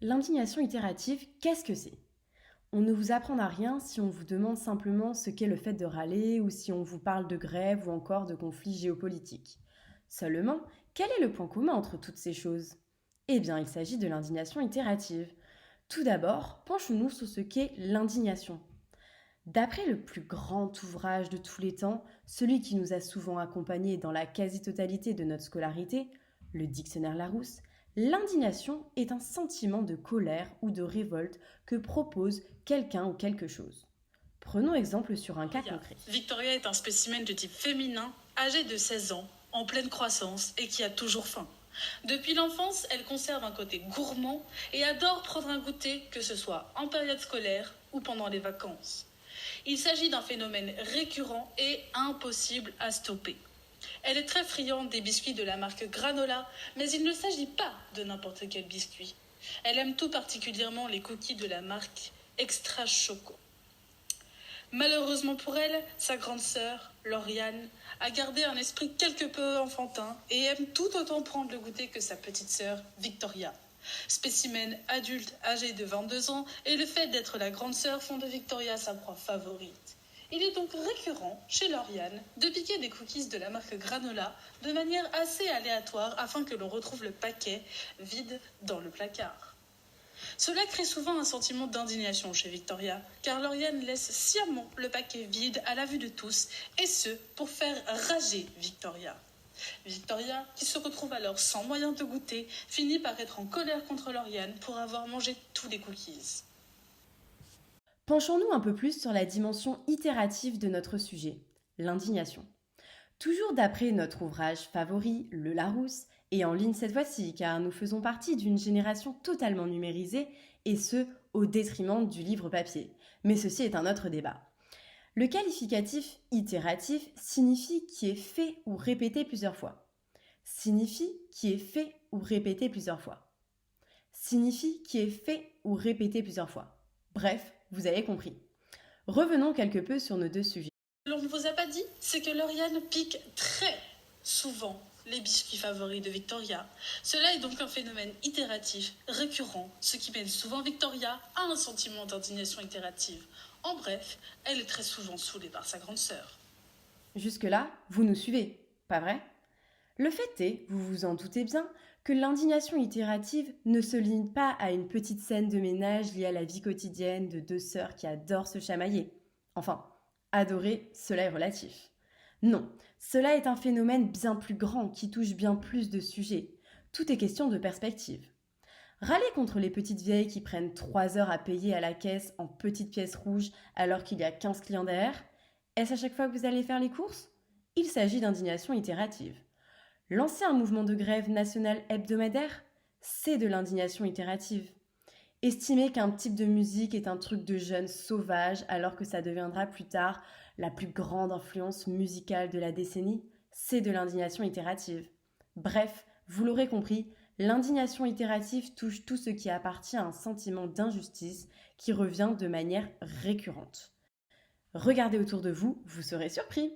L'indignation itérative, qu'est-ce que c'est? On ne vous apprendra rien si on vous demande simplement ce qu'est le fait de râler ou si on vous parle de grève ou encore de conflits géopolitiques. Seulement, quel est le point commun entre toutes ces choses? Eh bien, il s'agit de l'indignation itérative. Tout d'abord, penchons-nous sur ce qu'est l'indignation. D'après le plus grand ouvrage de tous les temps, celui qui nous a souvent accompagnés dans la quasi-totalité de notre scolarité, le dictionnaire Larousse, l'indignation est un sentiment de colère ou de révolte que propose quelqu'un ou quelque chose. Prenons exemple sur un cas concret. Victoria est un spécimen de type féminin, âgé de 16 ans, en pleine croissance et qui a toujours faim. Depuis l'enfance, elle conserve un côté gourmand et adore prendre un goûter, que ce soit en période scolaire ou pendant les vacances. Il s'agit d'un phénomène récurrent et impossible à stopper. Elle est très friande des biscuits de la marque Granola, mais il ne s'agit pas de n'importe quel biscuit. Elle aime tout particulièrement les cookies de la marque Extra Choco. Malheureusement pour elle, sa grande sœur, Lauriane, a gardé un esprit quelque peu enfantin et aime tout autant prendre le goûter que sa petite sœur, Victoria. Spécimen adulte âgé de 22 ans et le fait d'être la grande sœur font de Victoria sa proie favorite. Il est donc récurrent chez Lauriane de piquer des cookies de la marque Granola de manière assez aléatoire afin que l'on retrouve le paquet vide dans le placard. Cela crée souvent un sentiment d'indignation chez Victoria, car Lauriane laisse sciemment le paquet vide à la vue de tous, et ce, pour faire rager Victoria. Victoria, qui se retrouve alors sans moyen de goûter, finit par être en colère contre Lauriane pour avoir mangé tous les cookies. Penchons-nous un peu plus sur la dimension itérative de notre sujet, l'indignation. Toujours d'après notre ouvrage favori, le Larousse, et en ligne cette fois-ci, car nous faisons partie d'une génération totalement numérisée, et ce, au détriment du livre papier. Mais ceci est un autre débat. Le qualificatif itératif signifie qui est fait ou répété plusieurs fois. Signifie qui est fait ou répété plusieurs fois. Signifie qui est fait ou répété plusieurs fois. Bref, vous avez compris. Revenons quelque peu sur nos deux sujets. Ce que l'on ne vous a pas dit, c'est que Lauriane pique très souvent les biscuits favoris de Victoria. Cela est donc un phénomène itératif, récurrent, ce qui mène souvent Victoria à un sentiment d'indignation itérative. En bref, elle est très souvent saoulée par sa grande sœur. Jusque-là, vous nous suivez, pas vrai? Le fait est, vous vous en doutez bien, que l'indignation itérative ne se limite pas à une petite scène de ménage liée à la vie quotidienne de deux sœurs qui adorent se chamailler. Enfin, adorer, cela est relatif. Non, cela est un phénomène bien plus grand qui touche bien plus de sujets. Tout est question de perspective. Râler contre les petites vieilles qui prennent 3 heures à payer à la caisse en petites pièces rouges alors qu'il y a 15 clients derrière, est-ce à chaque fois que vous allez faire les courses? Il s'agit d'indignation itérative. Lancer un mouvement de grève nationale hebdomadaire, c'est de l'indignation itérative. Estimer qu'un type de musique est un truc de jeunes sauvages alors que ça deviendra plus tard la plus grande influence musicale de la décennie, c'est de l'indignation itérative. Bref, vous l'aurez compris, l'indignation itérative touche tout ce qui appartient à un sentiment d'injustice qui revient de manière récurrente. Regardez autour de vous, vous serez surpris.